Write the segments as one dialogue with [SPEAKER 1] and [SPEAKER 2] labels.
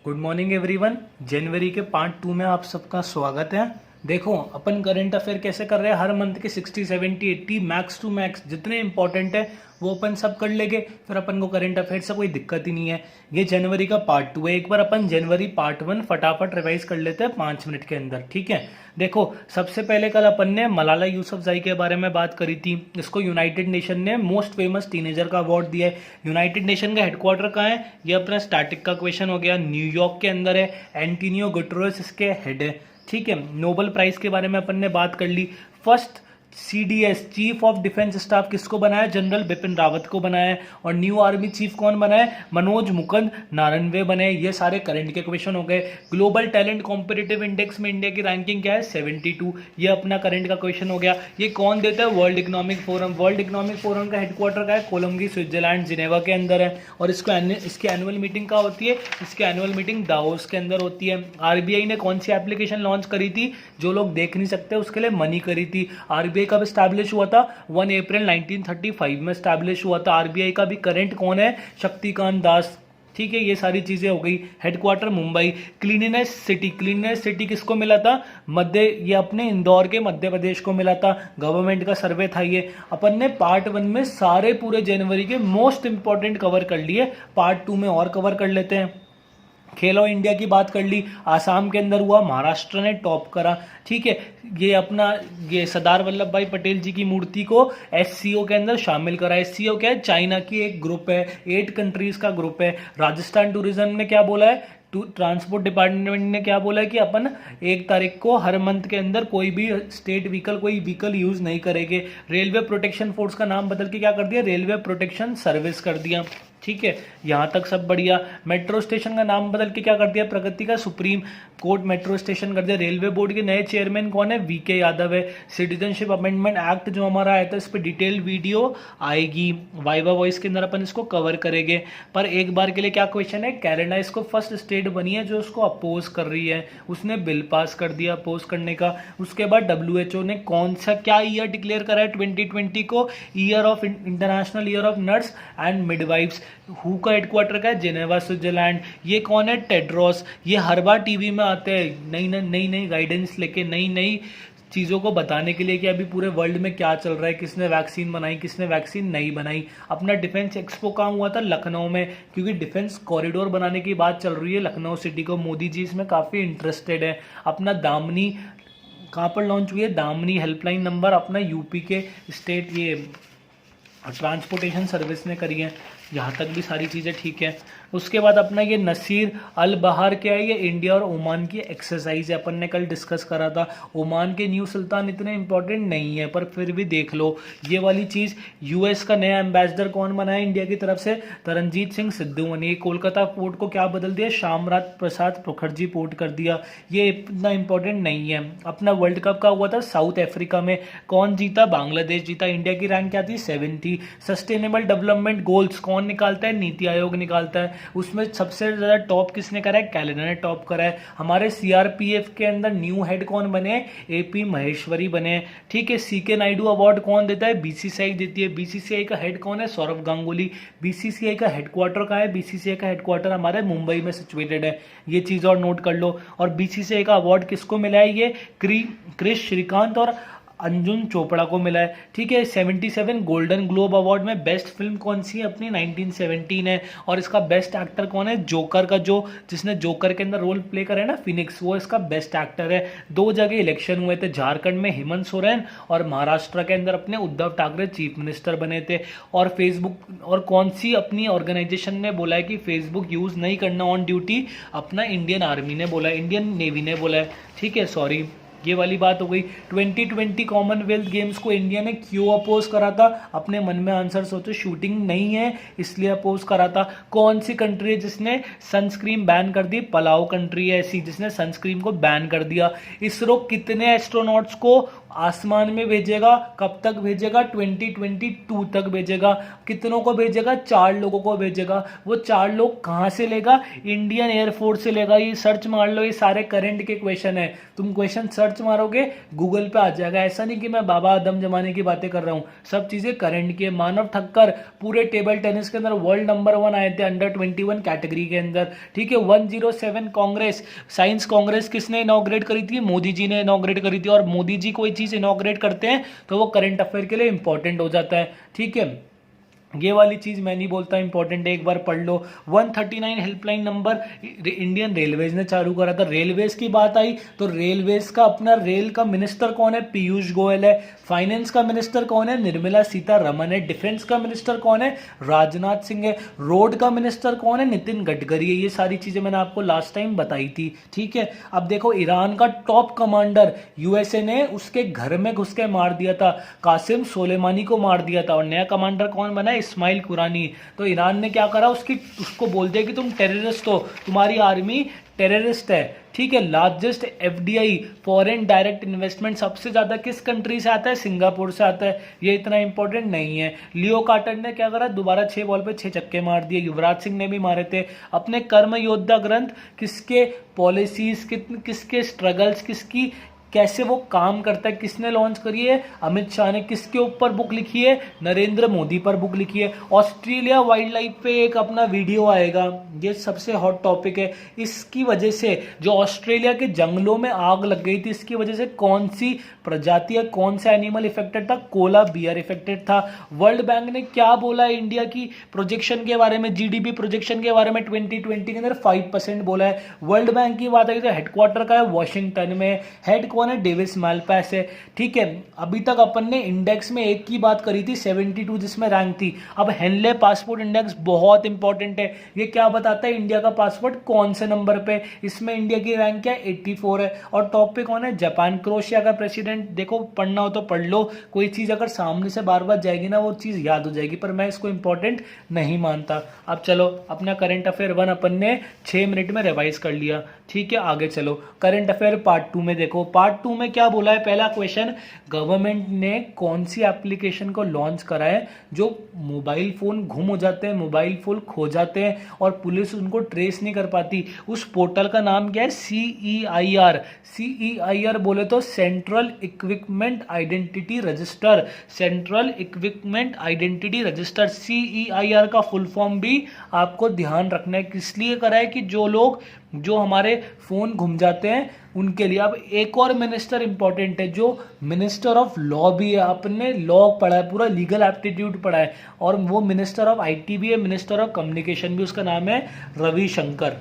[SPEAKER 1] Good morning everyone. जनवरी के part 2 में आप सबका स्वागत है। देखो अपन करंट अफेयर कैसे कर रहे हैं, हर मंथ के 60 70 80 मैक्स टू मैक्स जितने इंपॉर्टेंट है वो अपन सब कर लेंगे, फिर अपन को करंट अफेयर से कोई दिक्कत ही नहीं है। ये जनवरी का पार्ट 2 है। एक बार अपन जनवरी पार्ट 1 फटाफट रिवाइज कर लेते हैं 5 मिनट के अंदर, ठीक है। देखो सबसे पहले कल अपन ने मलाला यूसुफजई के बारे में बात करी थी। इसको यूनाइटेड नेशन ने मोस्ट फेमस टीनेजर का अवार्ड दिया है। यूनाइटेड नेशन का हेडक्वार्टर कहाँ है, ये अपना स्टैटिक का क्वेश्चन हो गया। न्यूयॉर्क के अंदर है। एंटोनियो गुटेरेस इसके हेड है, ठीक है। नोबेल प्राइज के बारे में अपन ने बात कर ली। First CDS chief of defence staff किसको बनाया, जनरल बिपिन रावत को बनाया है। और न्यू आर्मी चीफ कौन बना है, मनोज मुकुंद नारनवे बने। ये सारे करंट के क्वेश्चन हो गए। ग्लोबल टैलेंट कॉम्पिटिटिव इंडेक्स में इंडिया की रैंकिंग क्या है, 72। ये अपना करंट का क्वेश्चन हो गया। ये कौन देता है, world economic forum. World economic forum का हेडक्वार्टर का है कोलंबी, स्विट्जरलैंड, जिनेवा के अंदर है। और इसकी एनुअल मीटिंग कहाँ होती है, इसकी एनुअल मीटिंग दावोस के अंदर होती है। RBI ने कौन सी एप्लीकेशन लॉन्च करी थी, जो लोग देख नहीं सकते उसके लिए मनी करी थी। RBI कब स्टैब्लिश हुआ था, 1 अप्रैल 1935 में स्टैब्लिश हुआ था। RBI का भी करंट कौन है, शक्तिकांत दास, ठीक है। ये सारी चीजें हो गई। हेडक्वार्टर मुंबई। क्लीननेस सिटी किसको मिला था, ये अपने इंदौर के मध्य प्रदेश को मिला था। गवर्नमेंट का सर्वे था ये। अपन ने पार्ट 1 में सारे पूरे जनवरी के मोस्ट इंपॉर्टेंट कवर कर लिए, पार्ट 2 में और कवर कर लेते हैं। खेलो इंडिया की बात कर ली, आसाम के अंदर हुआ, महाराष्ट्र ने टॉप करा, ठीक है। ये सरदार वल्लभ भाई पटेल जी की मूर्ति को SCO के अंदर शामिल करा। SCO क्या है, चाइना की एक ग्रुप है, 8 कंट्रीज का ग्रुप है। राजस्थान टूरिज्म ने क्या बोला है, ट्रांसपोर्ट डिपार्टमेंट ने क्या बोला है कि अपन 1 तारीख को हर मंथ के अंदर कोई भी स्टेट व्हीकल कोई व्हीकल यूज नहीं करेंगे। रेलवे प्रोटेक्शन फोर्स का नाम बदल के क्या कर दिया, रेलवे प्रोटेक्शन सर्विस कर दिया, ठीक है। यहां तक सब बढ़िया। मेट्रो स्टेशन का नाम बदल के क्या कर दिया, प्रगति का सुप्रीम कोर्ट मेट्रो स्टेशन कर दिया। रेलवे बोर्ड के नए चेयरमैन कौन है, VK यादव है। सिटीजनशिप अमेंडमेंट एक्ट जो हमारा आया था, इस पर डिटेल वीडियो आएगी, वाइवा वॉइस के अंदर अपन इसको कवर करेंगे। पर एक बार के लिए क्या क्वेश्चन है, कनाडा इसको फर्स्ट स्टेट बनी है जो उसको अपोज कर रही है, उसने बिल पास कर दिया अपोज करने का। उसके बाद WHO ने कौन सा क्या ईयर डिक्लेयर करा है 2020 को, international year of nurse and midwives. Who का हेडक्वार्टर का है, जेनेवा स्विट्जरलैंड। ये कौन है, टेड्रोस। ये हर बार टीवी में आते हैं नई गाइडेंस लेके, नई चीज़ों को बताने के लिए कि अभी पूरे वर्ल्ड में क्या चल रहा है, किसने वैक्सीन बनाई, किसने वैक्सीन नहीं बनाई। अपना डिफेंस एक्सपो कहाँ हुआ था, लखनऊ में, क्योंकि डिफेंस कॉरिडोर बनाने की बात चल रही है लखनऊ सिटी को। मोदी जी इसमें काफ़ी इंटरेस्टेड है। अपना दामनी कहाँ पर लॉन्च हुई है, दामनी हेल्पलाइन नंबर अपना UP के स्टेट ये ट्रांसपोर्टेशन सर्विस ने करी है। यहाँ तक भी सारी चीज़ें ठीक है। उसके बाद अपना ये नसीर अल बहार क्या है, ये इंडिया और ओमान की एक्सरसाइज है, अपन ने कल डिस्कस करा था। ओमान के न्यू सुल्तान इतने इंपॉर्टेंट नहीं है, पर फिर भी देख लो ये वाली चीज़। US का नया एम्बेसडर कौन बना है इंडिया की तरफ से, तरनजीत सिंह सिद्धू बने। कोलकाता पोर्ट को क्या बदल दिया, श्यामराज प्रसाद मुखर्जी पोर्ट कर दिया। ये इतना इंपॉर्टेंट नहीं है। अपना वर्ल्ड कप का हुआ था साउथ अफ्रीका में, कौन जीता, बांग्लादेश जीता। इंडिया की रैंक क्या थी, 70। सस्टेनेबल डेवलपमेंट गोल्स कौन निकालता है, नीति आयोग निकालता है। उसमें सबसे ज्यादा टॉप किसने करा है, कैलेंडर ने टॉप करा है। हमारे CRPF के अंदर न्यू हेड कौन बने, AP महेश्वरी बने, ठीक है। CK नायडू अवार्ड कौन देता है, BCCI देती है। BCCI का हेड कौन है, सौरभ गांगुली। BCCI का हेडक्वार्टर कहाँ है, BCCI का हेडक्वार्टर हमारे मुंबई में सिचुएटेड है। ये चीज और नोट कर लो। और BCCI का अवार्ड किसको मिला है, ये क्रिश श्रीकांत और अंजुन चोपड़ा को मिला है, ठीक है। 77 गोल्डन ग्लोब अवार्ड में बेस्ट फिल्म कौन सी है, अपनी 1917 है। और इसका बेस्ट एक्टर कौन है, जोकर का जिसने जोकर के अंदर रोल प्ले करा है ना, फिनिक्स, वो इसका बेस्ट एक्टर है। 2 जगह इलेक्शन हुए थे, झारखंड में हेमंत सोरेन और महाराष्ट्र के अंदर अपने उद्धव ठाकरे चीफ मिनिस्टर बने थे। और फेसबुक और कौन सी अपनी ऑर्गेनाइजेशन ने बोला है कि फेसबुक यूज नहीं करना ऑन ड्यूटी, अपना इंडियन आर्मी ने बोला है, इंडियन नेवी ने बोला है, ठीक है। सॉरी, ये वाली बात हो गई। 2020 कॉमनवेल्थ गेम्स को इंडिया ने क्यों अपोज करा था, अपने मन में आंसर सोचो। शूटिंग नहीं है इसलिए अपोज करा था। कौन सी कंट्री है जिसने सनस्क्रीन बैन कर दी, पलाओ कंट्री है ऐसी जिसने सनस्क्रीन को बैन कर दिया। इसरो कितने एस्ट्रोनॉट्स को आसमान में भेजेगा, कब तक भेजेगा, 2022 तक भेजेगा। कितनों को भेजेगा, 4 लोगों को भेजेगा। वो 4 लोग कहाँ से लेगा, इंडियन एयरफोर्स से लेगा। ये सर्च मार लो, ये सारे करंट के क्वेश्चन है, तुम क्वेश्चन सर्च मारोगे गूगल पे आ जाएगा। ऐसा नहीं कि मैं बाबा आदम जमाने की बातें कर रहा हूँ, सब चीजें करंट की है। मानव ठक्कर पूरे टेबल टेनिस के अंदर वर्ल्ड नंबर 1 आए थे अंडर 21 कैटेगरी के अंदर, ठीक है। 107 कांग्रेस, साइंस कांग्रेस किसने इनॉग्रेट करी थी, मोदी जी ने इनॉग्रेट करी थी। और मोदी जी कोई चीज इनॉग्रेट करते हैं तो वो करंट अफेयर के लिए इंपॉर्टेंट हो जाता है, ठीक है। ये वाली चीज मैं नहीं बोलता इंपॉर्टेंट है, एक बार पढ़ लो। 139 हेल्पलाइन नंबर इंडियन रेलवेज ने चालू करा था। रेलवेज की बात आई तो रेलवेज का अपना रेल का मिनिस्टर कौन है, पीयूष गोयल है। फाइनेंस का मिनिस्टर कौन है, निर्मला सीतारमन है। डिफेंस का मिनिस्टर कौन है, राजनाथ सिंह है। रोड का मिनिस्टर कौन है, नितिन गडकरी है। ये सारी चीजें मैंने आपको लास्ट टाइम बताई थी, ठीक है। अब देखो, ईरान का टॉप कमांडर यूएसए ने उसके घर में घुस के मार दिया था, कासिम सोलेमानी को मार दिया था। और नया कमांडर कौन बना, इस्माइल कुरानी। तो ईरान ने क्या करा, उसको बोल दिया कि तुम टेररिस्ट हो, तुम्हारी आर्मी टेररिस्ट है, ठीक है। Largest FDI foreign direct investment सबसे ज्यादा किस कंट्री से आता है, सिंगापुर से आता है। ये इतना इंपॉर्टेंट नहीं है। लियो कार्टर ने क्या करा, दोबारा 6 बॉल पे 6 छक्के मार दिए। युवराज सिंह ने भी मारे थे। अपने कर्म योद्धा ग्रंथ किसके, पॉलिसीज किसके, स्ट्रगल्स किसकी, कैसे वो काम करता है, किसने लॉन्च करी है, अमित शाह ने। किसके ऊपर बुक लिखी है, नरेंद्र मोदी पर बुक लिखी है। ऑस्ट्रेलिया वाइल्ड लाइफ पे एक अपना वीडियो आएगा, ये सबसे हॉट टॉपिक है। इसकी वजह से जो ऑस्ट्रेलिया के जंगलों में आग लग गई थी, इसकी वजह से कौन सी प्रजाति या कौन सा एनिमल इफेक्टेड था, कोला बियर इफेक्टेड था। वर्ल्ड बैंक ने क्या बोला है इंडिया की प्रोजेक्शन के बारे में, जीडीपी प्रोजेक्शन के बारे में 2020 के अंदर 5% बोला है। वर्ल्ड बैंक की बात आई तो हेडक्वार्टर का है वॉशिंगटन में, हेड कौन है, डेविस मालपास है, ठीक है। अभी तक अपन ने इंडेक्स में एक की बात करी थी 72 जिसमें रैंक थी। अब हेनले पासपोर्ट इंडेक्स बहुत इंपॉर्टेंट है। ये क्या बताता है, इंडिया का पासपोर्ट कौन से नंबर पे, इसमें इंडिया की रैंक क्या है, 84 है। और टॉप पे कौन है, जापान। क्रोएशिया का प्रेसिडेंट, देखो पढ़ना हो तो पढ़ लो, कोई चीज अगर सामने से बार बार जाएगी ना वो चीज याद हो जाएगी, पर मैं इसको इंपॉर्टेंट नहीं मानता। अब चलो, अपना करंट अफेयर 1 अपन ने 6 मिनट में रिवाइज कर लिया, ठीक है। आगे चलो, करंट अफेयर पार्ट 2 में देखो। पार्ट 2 में क्या बोला है, पहला क्वेश्चन, गवर्नमेंट ने कौन सी एप्लीकेशन को लॉन्च करा है जो मोबाइल फोन गुम हो जाते हैं, मोबाइल फोन खो जाते हैं और पुलिस उनको ट्रेस नहीं कर पाती। उस पोर्टल का नाम क्या है, CEIR। CEIR बोले तो central equipment identity register, central equipment identity register. CEIR का फुल फॉर्म भी आपको ध्यान रखना है, किस लिए करा है कि जो हमारे फोन घूम जाते हैं उनके लिए। अब एक और मिनिस्टर इंपॉर्टेंट है जो मिनिस्टर ऑफ लॉ भी है, अपने लॉ पढ़ा है, पूरा लीगल एप्टीट्यूड पढ़ा है, और वो मिनिस्टर ऑफ IT भी है, मिनिस्टर ऑफ कम्युनिकेशन भी। उसका नाम है रविशंकर,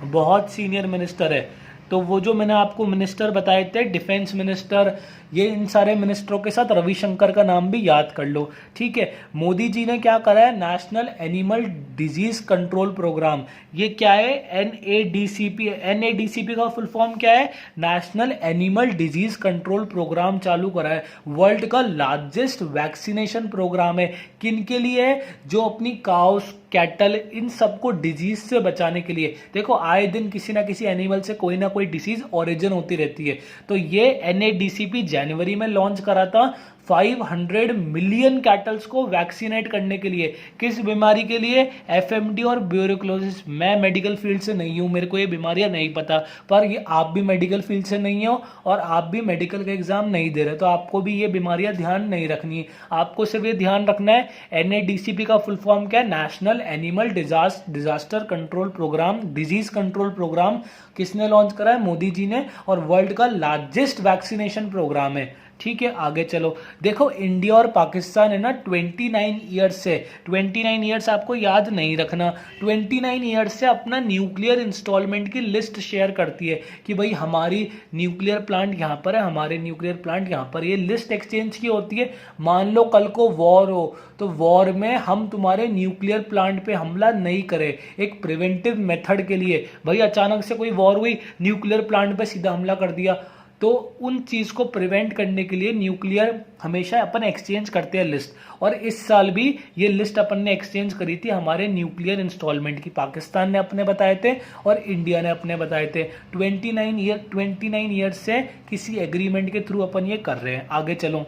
[SPEAKER 1] बहुत सीनियर मिनिस्टर है। तो वो जो मैंने आपको मिनिस्टर बताए थे, डिफेंस मिनिस्टर, ये इन सारे मिनिस्टरों के साथ रविशंकर का नाम भी याद कर लो, ठीक है। मोदी जी ने क्या करा है, national animal disease control programme. ये क्या है, NADCP। NADCP का फुल फॉर्म क्या है, national animal disease control programme चालू करा है। वर्ल्ड का लार्जेस्ट वैक्सीनेशन प्रोग्राम है। किन के लिए है, जो अपनी काउस, कैटल, इन सबको डिजीज से बचाने के लिए। देखो आए दिन किसी ना किसी एनिमल से कोई ना कोई डिसीज ओरिजिन होती रहती है। तो ये NADCP जनवरी में लॉन्च करा था 500 मिलियन कैटल्स को वैक्सीनेट करने के लिए। किस बीमारी के लिए, FMD और ब्यूरोक्लोसिस। मैं मेडिकल फील्ड से नहीं हूं, मेरे को ये बीमारियां नहीं पता, पर ये आप भी मेडिकल फील्ड से नहीं हो और आप भी मेडिकल का एग्जाम नहीं दे रहे, तो आपको भी ये बीमारियां ध्यान नहीं रखनी है। आपको सिर्फ ये ध्यान रखना है, NADCP का फुल फॉर्म क्या है, national animal disaster control programme, disease control programme. किसने लॉन्च करा है, मोदी जी ने, और वर्ल्ड का लार्जेस्ट वैक्सीनेशन प्रोग्राम है, ठीक है। आगे चलो, देखो इंडिया और पाकिस्तान है ना 29 ईयर्स से, 29 ईयर्स आपको याद नहीं रखना, 29 ईयर्स से अपना न्यूक्लियर इंस्टॉलमेंट की लिस्ट शेयर करती है कि भाई हमारी न्यूक्लियर प्लांट यहाँ पर है, हमारे न्यूक्लियर प्लांट यहाँ पर। ये लिस्ट एक्सचेंज की होती है। मान लो कल को वॉर हो तो वॉर में हम तुम्हारे न्यूक्लियर प्लांट पे हमला नहीं करें, एक प्रिवेंटिव मेथड के लिए। भाई अचानक से कोई वॉर हुई, न्यूक्लियर प्लांट पे सीधा हमला कर दिया, तो उन चीज़ को प्रिवेंट करने के लिए न्यूक्लियर हमेशा अपन एक्सचेंज करते हैं लिस्ट, और इस साल भी ये लिस्ट अपन ने एक्सचेंज करी थी हमारे न्यूक्लियर इंस्टॉलमेंट की। पाकिस्तान ने अपने बताए थे और इंडिया ने अपने बताए थे। 29 ईयर से किसी एग्रीमेंट के थ्रू अपन ये कर रहे हैं। आगे चलो,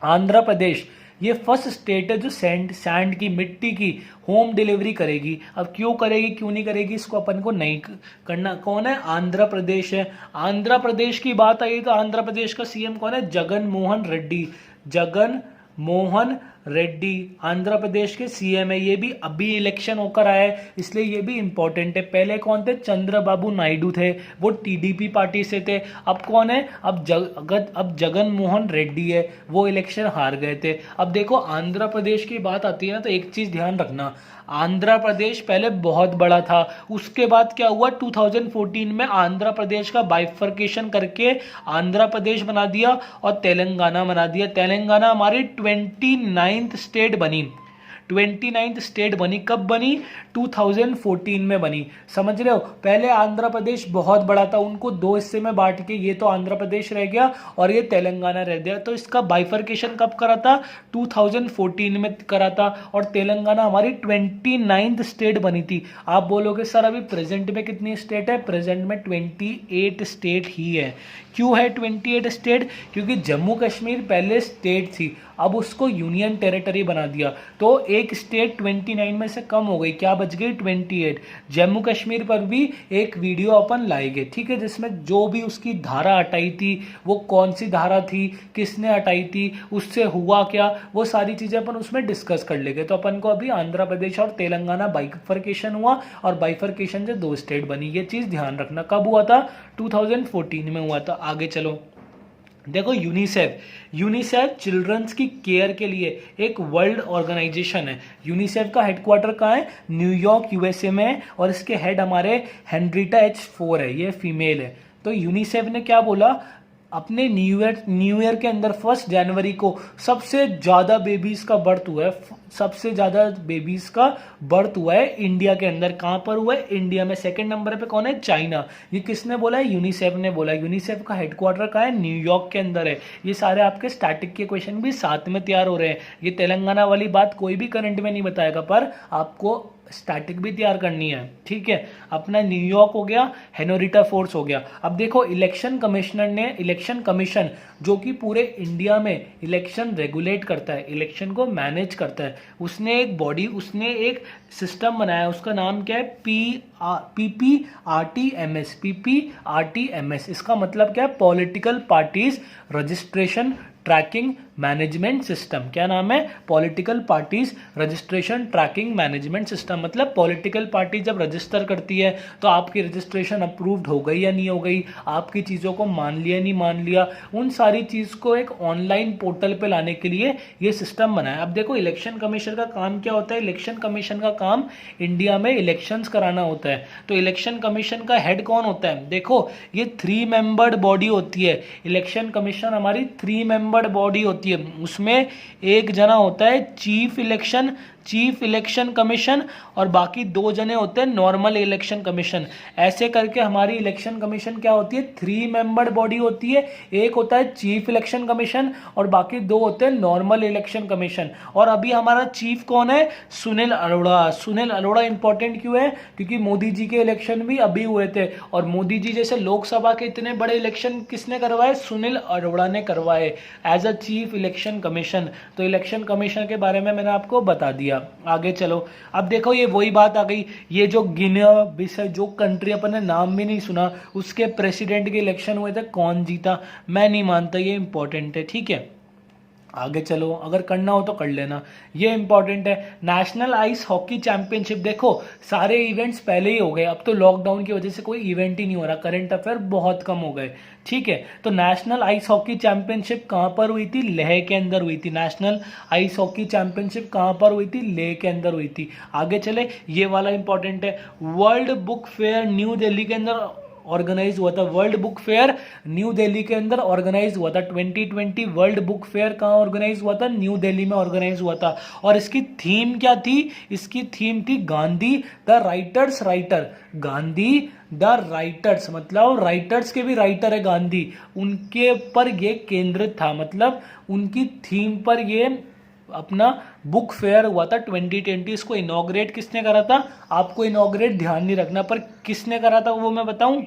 [SPEAKER 1] आंध्र प्रदेश ये फर्स्ट स्टेट है जो सैंड की मिट्टी की होम डिलीवरी करेगी। अब क्यों करेगी, क्यों नहीं करेगी, इसको अपन को नहीं करना। कौन है, आंध्र प्रदेश है। आंध्र प्रदेश की बात आई तो आंध्र प्रदेश का सीएम कौन है, जगन मोहन रेड्डी। जगन मोहन रेड्डी आंध्र प्रदेश के सीएम है। ये भी अभी इलेक्शन होकर आया है, इसलिए ये भी इंपॉर्टेंट है। पहले कौन थे, चंद्रबाबू नायडू थे, वो टीडीपी पार्टी से थे। अब कौन है, अब जगन मोहन रेड्डी है, वो इलेक्शन हार गए थे। अब देखो आंध्र प्रदेश की बात आती है ना, तो एक चीज ध्यान रखना, आंध्र प्रदेश पहले बहुत बड़ा था, उसके बाद क्या हुआ, 2014 में आंध्र प्रदेश का बाइफर्केशन करके आंध्र प्रदेश बना दिया और तेलंगाना बना दिया। तेलंगाना हमारी 29th स्टेट बनी। 29th स्टेट बनी, कब बनी, 2014 में बनी। समझ रहे हो, पहले आंध्र प्रदेश बहुत बड़ा था, उनको दो हिस्से में बांट के ये तो आंध्र प्रदेश रह गया और ये तेलंगाना रह गया। तो इसका बाइफर्केशन कब करा था, 2014 में करा था, और तेलंगाना हमारी 29th स्टेट बनी थी। आप बोलोगे सर अभी प्रेजेंट में कितनी स्टेट है, प्रेजेंट में 28 स्टेट ही है। क्यों है 28 स्टेट, क्योंकि जम्मू कश्मीर पहले स्टेट थी, अब उसको यूनियन टेरिटरी बना दिया, तो एक स्टेट 29 में से कम हो गई, क्या बच गई, 28। जम्मू कश्मीर पर भी एक वीडियो अपन लाएंगे, ठीक है, जिसमें जो भी उसकी धारा हटाई थी, वो कौन सी धारा थी, किसने हटाई थी, उससे हुआ क्या, वो सारी चीजें अपन उसमें डिस्कस कर लेंगे। तो अपन को अभी आंध्र प्रदेश और तेलंगाना बाइफर्केशन हुआ और बाइफर्केशन से 2 स्टेट बनी, ये चीज ध्यान रखना। कब हुआ था, 2014 में हुआ था। आगे चलो, देखो यूनिसेफ चिल्ड्रंस की केयर के लिए एक वर्ल्ड ऑर्गेनाइजेशन है। यूनिसेफ का हेडक्वार्टर कहाँ है, न्यूयॉर्क यूएसए में है, और इसके हेड हमारे हेनरिटा H4 है, ये फीमेल है। तो यूनिसेफ ने क्या बोला, अपने न्यू ईयर के अंदर 1 जनवरी को सबसे ज्यादा बेबीज का बर्थ हुआ है, सबसे ज्यादा बेबीज का बर्थ हुआ है इंडिया के अंदर। कहां पर हुआ है, इंडिया में। सेकंड नंबर पे कौन है, चाइना। ये किसने बोला है, यूनिसेफ ने बोला। यूनिसेफ का हेडक्वार्टर कहाँ है, न्यूयॉर्क के अंदर है। ये सारे आपके स्टैटिक के क्वेश्चन भी साथ में तैयार हो रहे हैं। ये तेलंगाना वाली बात कोई भी करंट में नहीं बताएगा, पर आपको स्टैटिक भी तैयार करनी है, ठीक है। अपना न्यूयॉर्क हो गया, हेनोरिटा फोर्स हो गया। अब देखो इलेक्शन कमीशन जो कि पूरे इंडिया में इलेक्शन रेगुलेट करता है, इलेक्शन को मैनेज करता है, उसने एक सिस्टम बनाया, उसका नाम क्या है, PPRTMS। इसका मतलब क्या है, political parties registration tracking management system. क्या नाम है, political parties registration tracking management system. मतलब पॉलिटिकल पार्टी जब रजिस्टर करती है तो आपकी रजिस्ट्रेशन अप्रूव्ड हो गई या नहीं हो गई, आपकी चीज़ों को मान लिया नहीं मान लिया, उन सारी चीज़ को एक ऑनलाइन पोर्टल पे लाने के लिए ये सिस्टम बनाया। अब देखो इलेक्शन कमीशन का काम क्या होता है, इलेक्शन कमीशन का काम इंडिया में इलेक्शंस कराना होता है। तो इलेक्शन कमीशन का हेड कौन होता है, देखो ये 3 मेंबर्ड बॉडी होती है। इलेक्शन कमीशन हमारी 3 मेंबर्ड बॉडी होती है, उसमें एक जना होता है चीफ इलेक्शन कमीशन और बाकी 2 जने होते हैं नॉर्मल इलेक्शन कमीशन। ऐसे करके हमारी इलेक्शन कमीशन क्या होती है, 3 मेंबर्ड बॉडी होती है। एक होता है चीफ इलेक्शन कमीशन और बाकी 2 होते हैं नॉर्मल इलेक्शन कमीशन। और अभी हमारा चीफ कौन है, सुनील अरोड़ा। सुनील अरोड़ा इंपॉर्टेंट क्यों है, क्योंकि मोदी जी के इलेक्शन भी अभी हुए थे, और मोदी जी जैसे लोकसभा के इतने बड़े इलेक्शन किसने करवाए, सुनील अरोड़ा ने करवाए as a chief election commission. तो इलेक्शन कमीशन के बारे में मैंने आपको बता दिया। आगे चलो, अब देखो ये वही बात आ गई, ये जो गिनिया बिसाऊ जो कंट्री अपन ने नाम भी नहीं सुना, उसके प्रेसिडेंट के इलेक्शन हुए थे, कौन जीता, मैं नहीं मानता, ये इंपॉर्टेंट है, ठीक है। आगे चलो, अगर करना हो तो कर लेना, ये इंपॉर्टेंट है। नेशनल आइस हॉकी चैंपियनशिप, देखो सारे इवेंट्स पहले ही हो गए, अब तो लॉकडाउन की वजह से कोई इवेंट ही नहीं हो रहा, करंट अफेयर बहुत कम हो गए, ठीक है। तो नेशनल आइस हॉकी चैंपियनशिप कहां पर हुई थी, लेह के अंदर हुई थी। नेशनल आइस हॉकी चैंपियनशिप कहां पर हुई थी, लेह के अंदर हुई थी। आगे चले, ये वाला इंपॉर्टेंट है, world book fair new Delhi के अंदर ऑर्गेनाइज हुआ था। World book fair new Delhi के अंदर ऑर्गेनाइज हुआ था। 2020 वर्ल्ड बुक फेयर कहाँ ऑर्गेनाइज हुआ था? न्यू दिल्ली में ऑर्गेनाइज हुआ था। और इसकी थीम क्या थी? इसकी थीम थी Gandhi the writers writer. Gandhi the writers मतलब राइटर्स के भी राइटर है गांधी, उनके पर ये केंद्रित था, मतलब उनकी थीम पर ये अपना बुक फेयर हुआ था 2020। इसको इनॉग्रेट किसने करा था? आपको इनॉग्रेट ध्यान नहीं रखना, पर किसने करा था वो मैं बताऊं?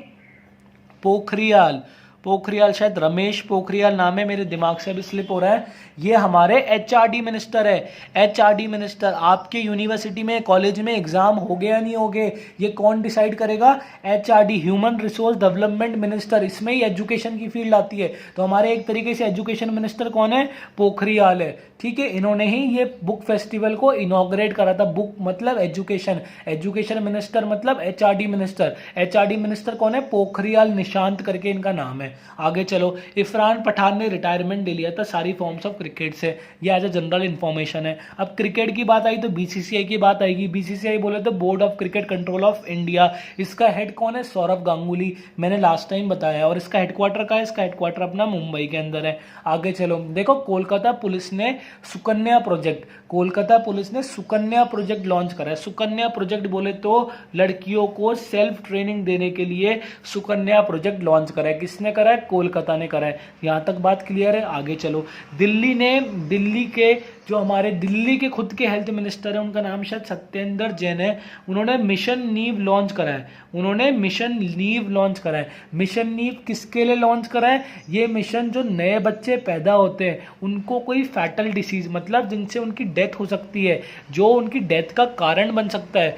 [SPEAKER 1] पोखरियाल। पोखरियाल, शायद रमेश पोखरियाल नाम है, मेरे दिमाग से अभी स्लिप हो रहा है। ये हमारे एचआरडी मिनिस्टर है। एचआरडी मिनिस्टर, आपके यूनिवर्सिटी में कॉलेज में एग्जाम हो गए या नहीं हो गए, ये कौन डिसाइड करेगा? HRD, human resource development minister. इसमें ही एजुकेशन की फील्ड आती है। तो हमारे एक तरीके से एजुकेशन मिनिस्टर कौन है? पोखरियाल है। ठीक है, इन्होंने ही ये बुक फेस्टिवल को इनॉग्रेट करा था। बुक मतलब एजुकेशन, एजुकेशन मिनिस्टर मतलब एचआरडी मिनिस्टर। एचआरडी मिनिस्टर कौन है? पोखरियाल निशांत करके इनका नाम है। आगे चलो, इरफान पठान ने रिटायरमेंट ले लिया था सारी फॉर्म्स ऑफ क्रिकेट से। ये एज ए जनरल इंफॉर्मेशन है। अब क्रिकेट की बात आई तो बीसीसीआई की बात आएगी। बीसीसीआई बोले तो board of cricket control of India. इसका हेड कौन है? सौरभ गांगुली, मैंने लास्ट टाइम बताया। और इसका हेडक्वार्टर का है? इसका हेडक्वार्टर अपना मुंबई के अंदर है। आगे चलो, देखो कोलकाता पुलिस ने सुकन्या प्रोजेक्ट, कोलकाता पुलिस ने सुकन्या प्रोजेक्ट लॉन्च करा है। सुकन्या प्रोजेक्ट बोले तो लड़कियों को सेल्फ ट्रेनिंग देने के लिए सुकन्या प्रोजेक्ट लॉन्च करा है। किसने करा है? कोलकाता ने करा है। यहां तक बात क्लियर है? आगे चलो, दिल्ली ने, दिल्ली के जो हमारे दिल्ली के खुद के हेल्थ मिनिस्टर है, उनका नाम शायद सत्येंद्र जैन है, उन्होंने मिशन नीव लॉन्च करा है। उन्होंने मिशन नीव लॉन्च करा है। मिशन नीव किसके लिए लॉन्च करा है? ये मिशन जो नए बच्चे पैदा होते हैं उनको कोई फैटल डिसीज, मतलब जिनसे उनकी डेथ हो सकती है, जो उनकी डेथ का कारण बन सकता है,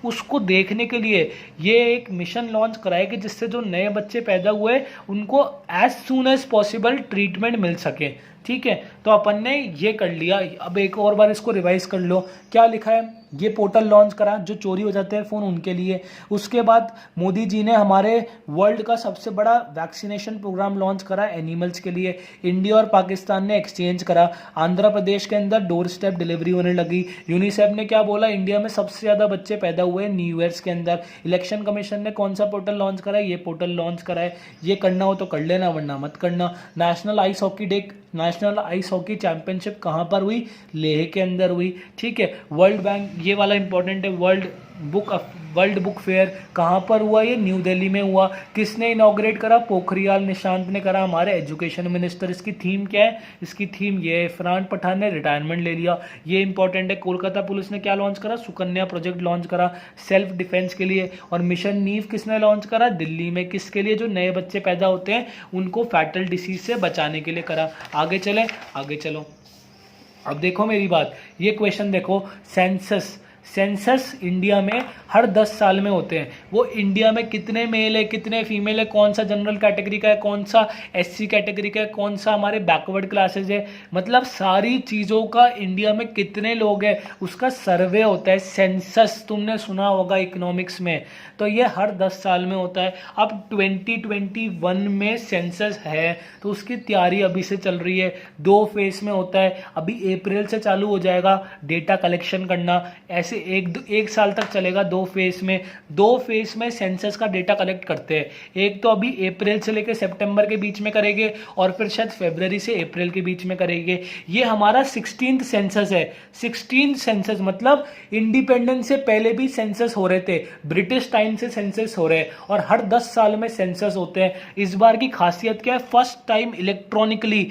[SPEAKER 1] उसको देखने के लिए ये एक मिशन लॉन्च करा है कि जिससे जो नए बच्चे पैदा हुए उनको as soon as possible treatment मिल सके। ठीक है, तो अपन ने ये कर लिया। अब एक और बार इसको रिवाइज कर लो। क्या लिखा है? ये पोर्टल लॉन्च करा जो चोरी हो जाते हैं फ़ोन उनके लिए। उसके बाद मोदी जी ने हमारे वर्ल्ड का सबसे बड़ा वैक्सीनेशन प्रोग्राम लॉन्च करा एनिमल्स के लिए। इंडिया और पाकिस्तान ने एक्सचेंज करा। आंध्र प्रदेश के अंदर डोर स्टेप डिलीवरी होने लगी। यूनिसेफ ने क्या बोला? इंडिया में सबसे ज़्यादा बच्चे पैदा हुए न्यू ईयर्स के अंदर। इलेक्शन कमीशन ने कौन सा पोर्टल लॉन्च करा है? ये पोर्टल लॉन्च करा है। ये करना हो तो कर लेना, वरना मत करना। National ice hockey day, national ice hockey championship कहाँ पर हुई? लेह के अंदर हुई। ठीक है, वर्ल्ड बैंक, ये वाला इंपॉर्टेंट है, वर्ल्ड बुक फेयर कहाँ पर हुआ? ये न्यू दिल्ली में हुआ। किसने इनॉग्रेट करा? पोखरियाल निशांत ने करा, हमारे एजुकेशन मिनिस्टर। इसकी थीम क्या है? इसकी थीम ये है। इरफान पठान ने रिटायरमेंट ले लिया, ये इंपॉर्टेंट है। कोलकाता पुलिस ने क्या लॉन्च करा? सुकन्या प्रोजेक्ट लॉन्च करा सेल्फ डिफेंस के लिए। और मिशन नीव किसने लॉन्च करा? दिल्ली में। किसके लिए? जो नए बच्चे पैदा होते हैं उनको फैटल डिसीज से बचाने के लिए करा। आगे चले, आगे चलो। अब देखो मेरी बात, ये क्वेश्चन देखो, सेंसस इंडिया में हर 10 साल में होते हैं। वो इंडिया में कितने मेल है, कितने फीमेल है, कौन सा जनरल कैटेगरी का है, कौन सा एससी कैटेगरी का है, कौन सा हमारे बैकवर्ड क्लासेज है, मतलब सारी चीज़ों का इंडिया में कितने लोग हैं उसका सर्वे होता है। सेंसस तुमने सुना होगा इकोनॉमिक्स में, तो ये हर 10 साल में होता है। अब 2021 में सेंसस है तो उसकी तैयारी अभी से चल रही है। 2 फेज में होता है। अभी अप्रैल से चालू हो जाएगा डेटा कलेक्शन करना, ऐसे एक साल तक चलेगा। 2 फेज में सेंसस का डेटा कलेक्ट करते हैं। एक तो अभी अप्रैल से लेकर सितंबर के बीच में करेंगे और फिर शायद फरवरी से अप्रैल के बीच में करेंगे। ये हमारा 16th सेंसस है। 16th सेंसस मतलब इंडिपेंडेंस से पहले भी सेंसस हो रहे थे, ब्रिटिश टाइम से सेंसस हो रहे हैं और हर 10 साल में सेंसस होते हैं। इस बार की खासियत क्या है? फर्स्ट टाइम इलेक्ट्रॉनिकली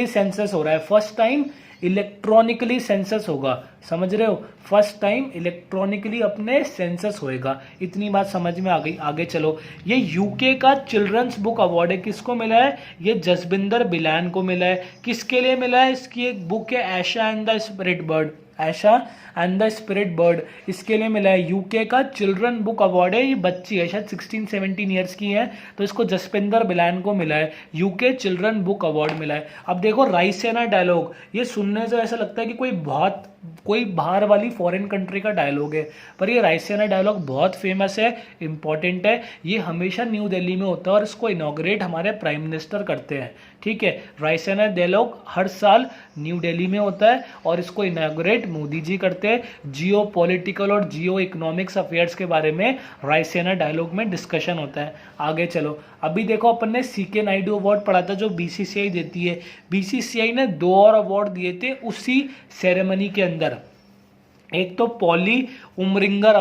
[SPEAKER 1] सेंसस हो रहा है। फर्स्ट टाइम इलेक्ट्रॉनिकली सेंसस होगा, समझ रहे हो? फर्स्ट टाइम इलेक्ट्रॉनिकली अपने सेंसस होएगा। इतनी बात समझ में आ गई। आगे चलो, ये यूके का चिल्ड्रंस बुक अवार्ड है। किसको मिला है? ये जसबिंदर बिलान को मिला है। किसके लिए मिला है? इसकी एक बुक है Asha and the spirit bird, Asha and the spirit bird, इसके लिए मिला है। यूके का चिल्ड्रन बुक अवार्ड है। ये बच्ची है, शायद 16-17 ईयर्स की है, तो इसको जसपिंदर बिलान को मिला है। यूके चिल्ड्रन बुक अवार्ड मिला है। अब देखो राइसेना डायलॉग, ये सुनने से ऐसा लगता है कि कोई बाहर वाली फॉरेन कंट्री का डायलॉग है, पर ये राइसेना डायलॉग बहुत फेमस है, इंपॉर्टेंट है। ये हमेशा न्यू दिल्ली में होता है और इसको इनॉग्रेट हमारे प्राइम मिनिस्टर करते हैं। ठीक है। रायसेना डायलॉग हर साल न्यू दिल्ली में होता है और इसको इनॉग्रेट मोदी जी करते हैं। जियो पॉलिटिकल और जियो इकोनॉमिक्स अफेयर्स के बारे में रायसेना डायलॉग में डिस्कशन होता है। आगे चलो, अभी देखो अपन ने सीके नायडू अवार्ड पढ़ा था जो बीसीसीआई देती है। बीसीसीआई ने 2 और अवार्ड दिए थे उसी सेरेमनी के अंदर। एक तो पॉली उमरिंगर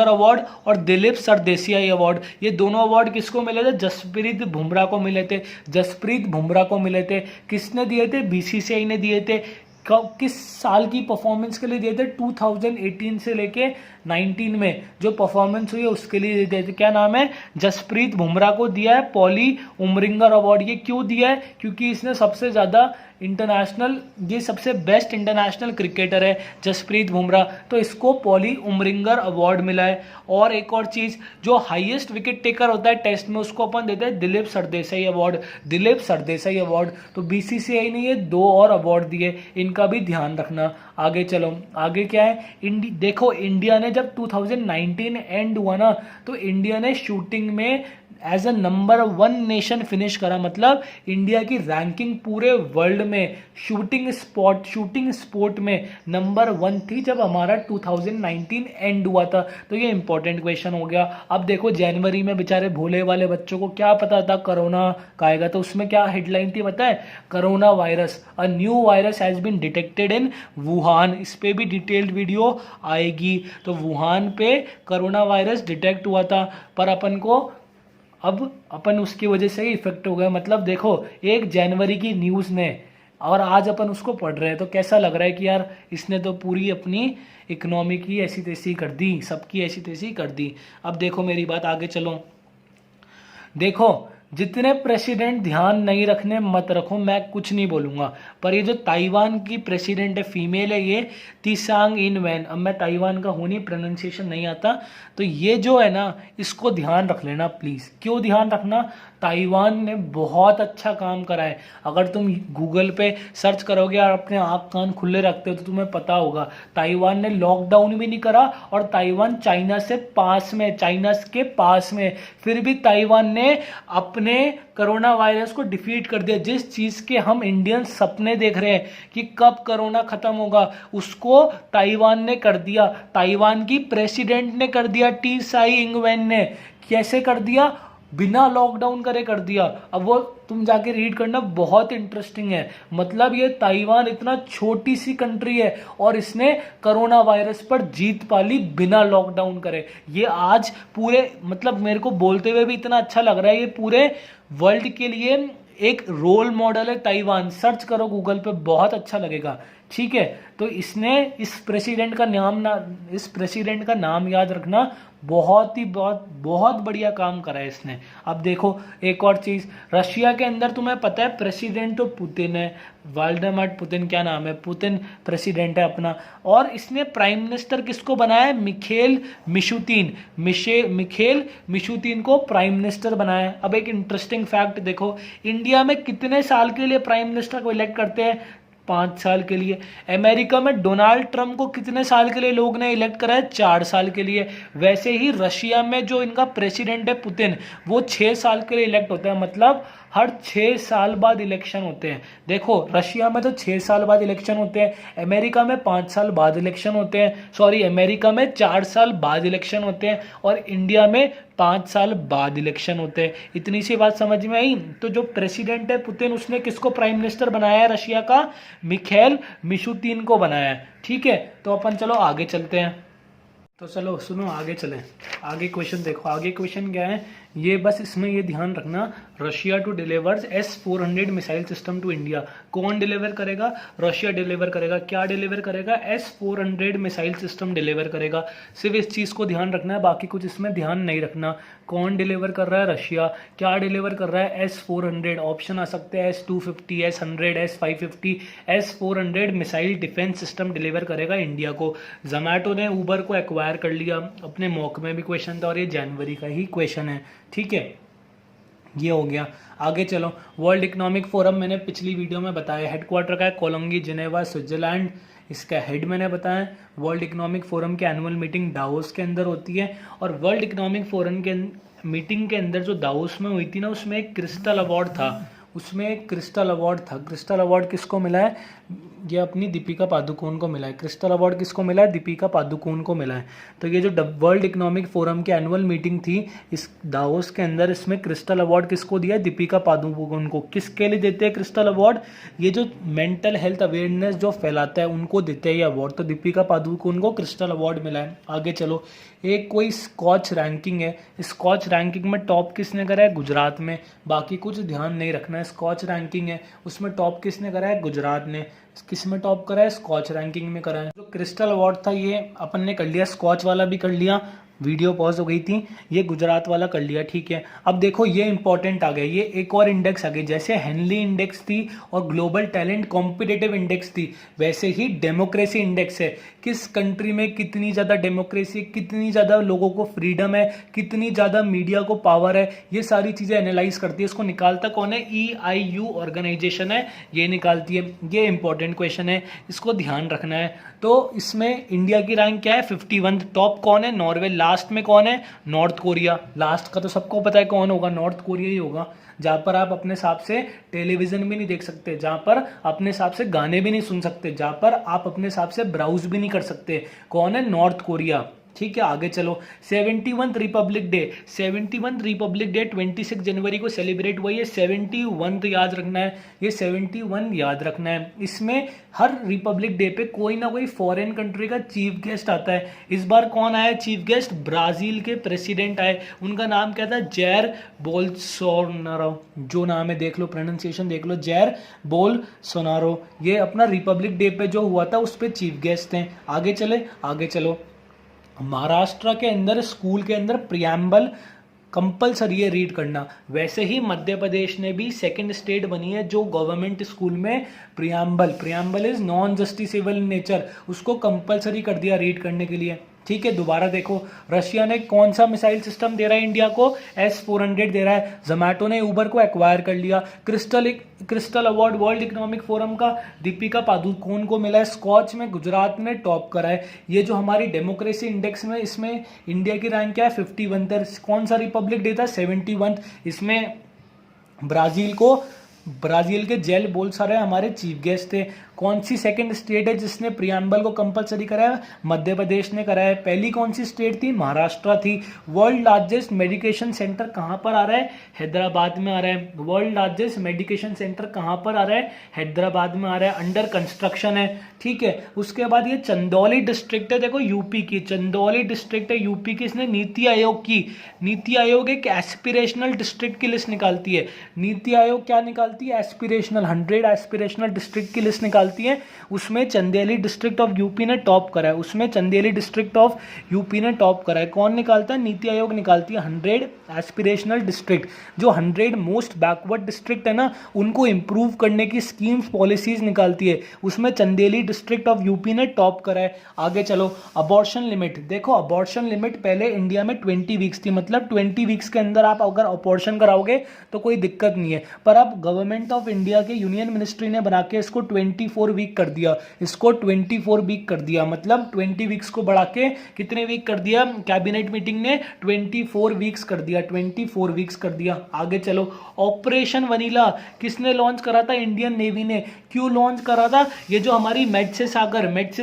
[SPEAKER 1] अवार्ड और दिलीप सरदेसाई अवार्ड। ये दोनों अवार्ड किसको मिले थे? जसप्रीत बुमराह को मिले थे। जसप्रीत बुमराह को मिले थे। किसने दिए थे? बीसीसीआई ने दिए थे। किस साल की परफॉर्मेंस के लिए दिए थे? 2018 से लेके 19 में जो परफॉर्मेंस हुई है उसके लिए दिए थे। क्या नाम है? जसप्रीत बुमराह को दिया है पॉली उमरिंगर अवार्ड। ये क्यों दिया है? क्योंकि इसने सबसे ज़्यादा इंटरनेशनल, ये सबसे बेस्ट इंटरनेशनल क्रिकेटर है जसप्रीत बुमराह, तो इसको पॉली उमरिंगर अवार्ड मिला है। और एक और चीज़, जो हाईएस्ट विकेट टेकर होता है टेस्ट में उसको अपन देते हैं दिलीप सरदेसाई अवार्ड। दिलीप सरदेसाई अवार्ड। तो बीसीसीआई ने ये 2 और अवार्ड दिए, इनका भी ध्यान रखना। आगे चलो, आगे क्या है? देखो इंडिया ने जब 2019 एंड हुआ ना, तो इंडिया ने शूटिंग में as a number 1 nation finish करा। मतलब इंडिया की रैंकिंग पूरे वर्ल्ड में शूटिंग स्पोर्ट में नंबर 1 थी जब हमारा 2019 एंड हुआ था। तो ये इंपॉर्टेंट क्वेश्चन हो गया। अब देखो जनवरी में बेचारे भोले वाले बच्चों को क्या पता था कोरोना का आएगा, तो उसमें क्या हेडलाइन थी पता है? Corona virus, a new virus has been detected in Wuhan. इस पे भी डिटेल्ड वीडियो आएगी। तो वुहान पे कोरोना वायरस डिटेक्ट हुआ था, पर अपन उसकी वजह से ही इफेक्ट हो गया। मतलब देखो 1 जनवरी की न्यूज़ ने, और आज अपन उसको पढ़ रहे हैं, तो कैसा लग रहा है कि यार इसने तो पूरी अपनी इकोनॉमी की ऐसी तैसी कर दी, सबकी ऐसी तैसी कर दी। अब देखो मेरी बात, आगे चलो। देखो जितने प्रेसिडेंट ध्यान नहीं रखने मत रखो, मैं कुछ नहीं बोलूँगा, पर ये जो ताइवान की प्रेसिडेंट है, फीमेल है ये, तीसांग इन वैन। अब मैं ताइवान का हूँ नहीं, प्रोनाउंसिएशन नहीं आता, तो ये जो है ना इसको ध्यान रख लेना प्लीज़। क्यों ध्यान रखना? ताइवान ने बहुत अच्छा काम करा है। अगर तुम गूगल पे सर्च करोगे और अपने आँख कान खुले रखते हो तो तुम्हें पता होगा ताइवान ने लॉकडाउन भी नहीं करा, और ताइवान चाइना के पास में, फिर भी ताइवान ने अपने कोरोना वायरस को डिफीट कर दिया। जिस चीज़ के हम इंडियन सपने देख रहे हैं कि कब कोरोना खत्म होगा, उसको ताइवान ने कर दिया। ताइवान की प्रेसिडेंट ने कर दिया, टी साई इंगवेन ने। कैसे कर दिया? बिना लॉकडाउन करे कर दिया। अब वो तुम जाके रीड करना, बहुत इंटरेस्टिंग है। मतलब ये ताइवान इतना छोटी सी कंट्री है और इसने कोरोना वायरस पर जीत पाली बिना लॉकडाउन करे। ये आज पूरे, मतलब मेरे को बोलते हुए भी इतना अच्छा लग रहा है, ये पूरे वर्ल्ड के लिए एक रोल मॉडल है ताइवान। सर्च करो गूगल पे, बहुत अच्छा लगेगा। ठीक है, तो इस प्रेसिडेंट का नाम याद रखना। बहुत बढ़िया काम करा है इसने। अब देखो एक और चीज़, रशिया के अंदर तुम्हें पता है प्रेसिडेंट तो पुतिन है, व्लादिमीर पुतिन, क्या नाम है, पुतिन प्रेसिडेंट है अपना। और इसने प्राइम मिनिस्टर किसको बनाया है? मिखेल मिशुतिन को प्राइम मिनिस्टर बनाया है। अब एक इंटरेस्टिंग फैक्ट देखो, इंडिया में कितने साल के लिए प्राइम मिनिस्टर को इलेक्ट करते हैं? 5 साल के लिए। अमेरिका में डोनाल्ड ट्रंप को कितने साल के लिए लोग ने इलेक्ट करा है? 4 साल के लिए। वैसे ही रशिया में जो इनका प्रेसिडेंट है पुतिन, वो 6 साल के लिए इलेक्ट होता है। मतलब हर 6 साल बाद इलेक्शन होते हैं। देखो रशिया में तो 6 साल बाद इलेक्शन होते हैं, अमेरिका में 5 साल बाद इलेक्शन होते हैं, सॉरी अमेरिका में 4 साल बाद इलेक्शन होते हैं, और इंडिया में 5 साल बाद इलेक्शन होते हैं। इतनी सी बात समझ में आई? तो जो प्रेसिडेंट है पुतिन, उसने किसको प्राइम मिनिस्टर बनाया है? रशिया का मिखेल मिशुतिन को बनाया है। ठीक है, तो अपन चलो आगे चलते हैं। तो चलो सुनो, आगे चलें। आगे क्वेश्चन देखो, आगे क्वेश्चन क्या है ये, बस इसमें ये ध्यान रखना, Russia to delivers S-400 missile system to India. कौन डिलीवर करेगा? रशिया डिलीवर करेगा। क्या डिलीवर करेगा? S-400 मिसाइल सिस्टम डिलीवर करेगा। सिर्फ इस चीज़ को ध्यान रखना है, बाकी कुछ इसमें ध्यान नहीं रखना। कौन डिलीवर कर रहा है? रशिया। क्या डिलीवर कर रहा है? S-400। ऑप्शन आ सकते हैं S-250, S-100, S-550। S-400 missile defence system deliver करेगा इंडिया को। जोमैटो ने ऊबर को एक्वायर कर लिया, अपने मॉक में भी क्वेश्चन था और ये जनवरी का ही क्वेश्चन है। ठीक है, ये हो गया। आगे चलो, वर्ल्ड इकोनॉमिक फोरम मैंने पिछली वीडियो में बताया, हेडक्वार्टर का है कोलंगी, जिनेवा, स्विट्जरलैंड। इसका हेड मैंने बताया। वर्ल्ड इकोनॉमिक फोरम की एनुअल मीटिंग दावोस के अंदर होती है, और वर्ल्ड इकोनॉमिक फोरम के मीटिंग के अंदर जो दावोस में हुई थी ना, उसमें एक क्रिस्टल अवार्ड था, उसमें क्रिस्टल अवार्ड था। क्रिस्टल अवार्ड किसको मिला है? ये अपनी दीपिका पादुकोण को मिला है। क्रिस्टल अवार्ड किसको मिला है? दीपिका पादुकोण को मिला है। तो ये जो वर्ल्ड इकोनॉमिक फोरम की एनुअल मीटिंग थी इस दावोस के अंदर, इसमें क्रिस्टल अवार्ड किसको दिया है? दीपिका पादुकोण को। किसके लिए देते हैं क्रिस्टल अवार्ड? ये जो मेंटल हेल्थ अवेयरनेस जो फैलाता है उनको देते हैं ये अवार्ड। तो दीपिका पादुकोण को क्रिस्टल अवार्ड मिला है। आगे चलो, एक कोई स्कॉच रैंकिंग है, स्कॉच रैंकिंग में टॉप किसने करा है? गुजरात में। बाकी कुछ ध्यान नहीं रखना है। स्कॉच रैंकिंग है उसमें टॉप किसने करा है? गुजरात ने। किस में टॉप करा है? स्कॉच रैंकिंग में करा है। जो क्रिस्टल अवार्ड था ये अपन ने कर लिया, स्कॉच वाला भी कर लिया, वीडियो पॉज हो गई थी, ये गुजरात वाला कर लिया, ठीक है। अब देखो ये इंपॉर्टेंट आ गया, ये एक और इंडेक्स आ गई। जैसे हेनली इंडेक्स थी और ग्लोबल टैलेंट कॉम्पिटिटिव इंडेक्स थी, वैसे ही डेमोक्रेसी इंडेक्स है। किस कंट्री में कितनी ज़्यादा डेमोक्रेसी, कितनी ज़्यादा लोगों को फ्रीडम है, कितनी ज़्यादा मीडिया को पावर है, ये सारी चीज़ें एनालाइज करती है। इसको निकालता कौन है? EIU ऑर्गेनाइजेशन है, ये निकालती है। ये इंपॉर्टेंट क्वेश्चन है, इसको ध्यान रखना है। तो इसमें इंडिया की रैंक क्या है? 51। टॉप कौन है? नॉर्वे। लास्ट में कौन है? North Korea. लास्ट का तो सबको पता है कौन होगा, नॉर्थ कोरिया ही होगा, जहाँ पर आप अपने हिसाब से टेलीविजन भी नहीं देख सकते, जहाँ पर अपने हिसाब से गाने भी नहीं सुन सकते, जहाँ पर आप अपने हिसाब से ब्राउज भी नहीं कर सकते। कौन है? नॉर्थ कोरिया, ठीक है। आगे चलो, 71 रिपब्लिक डे। 71 रिपब्लिक डे 26 जनवरी को सेलिब्रेट हुआ। ये 71 याद रखना है, ये 71 याद रखना है। इसमें हर रिपब्लिक डे पे कोई ना कोई फॉरेन कंट्री का चीफ गेस्ट आता है। इस बार कौन आया चीफ गेस्ट? ब्राजील के प्रेसिडेंट आए। उनका नाम क्या था? Jair Bolsonaro. जो नाम है देख लो, प्रोनाउंसिएशन देख लो, जैर बोल्सोनारो। ये अपना रिपब्लिक डे पे जो हुआ था उस पे चीफ गेस्ट थे। आगे चले, आगे चलो। महाराष्ट्र के अंदर स्कूल के अंदर प्रियम्बल कंपलसरी है रीड करना। वैसे ही मध्य प्रदेश ने भी सेकंड स्टेट बनी है जो गवर्नमेंट स्कूल में preamble is non justiciable in nature, उसको कंपलसरी कर दिया रीड करने के लिए, ठीक है। दोबारा देखो, रशिया ने कौन सा मिसाइल सिस्टम दे रहा है इंडिया को? S-400 दे रहा है। जोमैटो ने उबर को एक्वायर कर लिया। Crystal award world economic forum का दीपिका पादुकोण को मिला है। स्कॉच में गुजरात ने टॉप करा है। ये जो हमारी डेमोक्रेसी इंडेक्स में, इसमें इंडिया की रैंक क्या है? 51। कौन सा रिपब्लिक डे था? 71। इसमें ब्राजील के जेल बोल्सोनारो हमारे चीफ गेस्ट थे। कौन सी सेकंड स्टेट है जिसने प्रियम्बल को कंपलसरी कराया? मध्य प्रदेश ने कराया। पहली कौन सी स्टेट थी? महाराष्ट्र थी। वर्ल्ड लार्जेस्ट मेडिकेशन सेंटर कहां पर आ रहा है? हैदराबाद में आ रहा है। वर्ल्ड लार्जेस्ट मेडिकेशन सेंटर कहां पर आ रहा है? हैदराबाद में आ रहा है, अंडर कंस्ट्रक्शन है, ठीक है। उसके बाद ये चंदौली डिस्ट्रिक्ट है, देखो यूपी की चंदौली डिस्ट्रिक्ट है यूपी की। इसने नीति आयोग एक एस्पिरेशनल डिस्ट्रिक्ट की लिस्ट निकालती है। नीति आयोग क्या निकालती है? एस्पिरेशनल 100 एस्पिरेशनल डिस्ट्रिक्ट की लिस्ट निकालती है। उसमें चंदेली डिस्ट्रिक्ट ऑफ यूपी ने टॉप करा है। उसमें चंदेली डिस्ट्रिक्ट ऑफ यूपी ने टॉप करा है। कौन निकालता है? नीति आयोग निकालती है 100 एस्पिरेशनल डिस्ट्रिक्ट। जो 100 मोस्ट बैकवर्ड डिस्ट्रिक्ट है ना, उनको इंप्रूव करने की स्कीम्स पॉलिसीज निकालती है। उसमें चंदेली डिस्ट्रिक्ट ऑफ यूपी ने टॉप करा है। आगे चलो, अबॉर्शन लिमिट देखो। अबॉर्शन लिमिट पहले इंडिया में 20 वीक्स थी, मतलब 20 वीक्स के अंदर आप अगर अबॉर्शन कराओगे तो कोई दिक्कत नहीं है। पर अब गवर्नमेंट ऑफ इंडिया के यूनियन मिनिस्ट्री ने बना के इसको 24 वीक कर दिया। इसको 24 वीक कर दिया, मतलब 20 वीक्स को बढ़ा के कितने वीक कर दिया? कैबिनेट मीटिंग ने 24 वीक्स कर दिया, 24 वीक्स कर दिया। आगे चलो, ऑपरेशन वनीला किसने लॉन्च करा था? इंडियन नेवी ने। क्यों लॉन्च करा था? ये जो हमारी मत्स्य